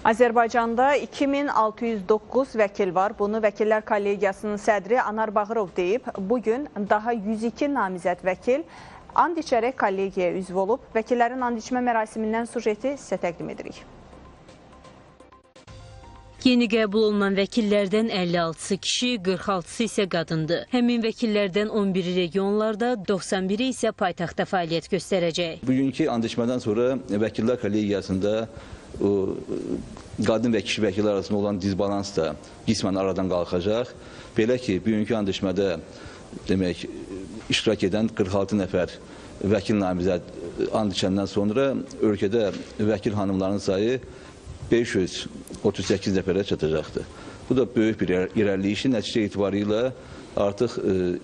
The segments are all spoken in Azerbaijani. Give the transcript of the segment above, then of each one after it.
Azərbaycanda 2609 vəkil var. Bunu Vəkillər Kollegiyasının sədri Anar Bağırov deyib. Bugün daha 102 namizəd vəkil and içərək kollegiyaya üzv olub. Vəkillərin and içmə mərasimindən sujeti sizə təqdim edirik. Yeni qəbul olunan vəkillərdən 56-sı kişi, 46-sı isə qadındır. Həmin vəkillərdən 11-i regionlarda, 91-i isə paytaxtda fəaliyyət göstərəcək. Bugünkü and içmədən sonra Vəkillər Kollegiyasında qadın və kişi vəkillər arasında olan disbalans da qismən aradan qalxacaq. Belə ki, bugünkü and içmədə demək, iştirak edən 46 nəfər vəkil namizəd and içəndən sonra ölkədə vəkil hanımların sayı 538 nəfərə çatacaqdır. Bu da böyük bir irəliləyiş. Nəticə etibarıyla artıq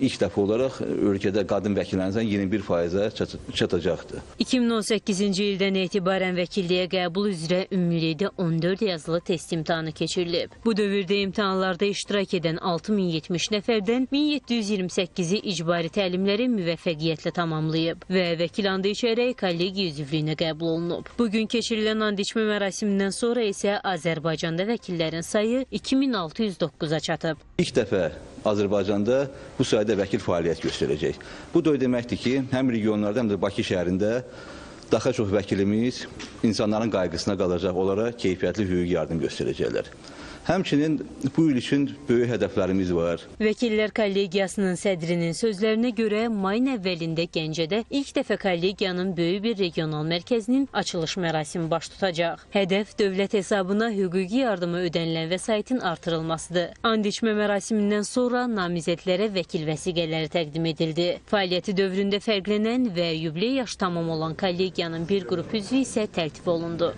ilk dəfə olaraq ölkədə qadın vəkillərin 21%-ə çatacaqdır. 2018-ci ildən etibarən vəkilliyə qəbul üzrə ümumilikdə 14 yazılı test imtahanı keçirilib. Bu dövrdə imtahanlarda iştirak edən 6070 nəfərdən 1728-i icbari təlimləri müvəffəqiyyətlə tamamlayıb və vəkil andı içərək kollegiya üzvlüyünə qəbul olunub. Bugün keçirilən and içmə mərasimindən sonra isə Azərbaycanda vəkillərin sayı 2609-a çatıb. İlk dəfə Azərbaycanda bu sayədə vəkil fəaliyyət göstərəcək. Bu da o deməkdir ki, həm regionlarda, həm də Bakı şəhərində daha çox vəkilimiz insanların qayğısına qalacaq, onlara keyfiyyətli hüquqi yardım göstərəcəklər. Həmçinin bu il üçün böyük hədəflərimiz var. Vəkillər Kollegiyasının sədrinin sözlərinə görə mayın əvvəlində Gəncədə ilk dəfə kollegiyanın böyük bir regional mərkəzinin açılış mərasimi baş tutacaq. Hədəf dövlət hesabına hüquqi yardıma ödənilən vəsaitin artırılmasıdır. And içmə mərasimindən sonra namizədlərə vəkil vəsiqələri təqdim edildi. Fəaliyyəti dövründə fərqlənən və yubiley yaşı tamam olan kollegiyanın bir qrup üzvü isə təltif olundu.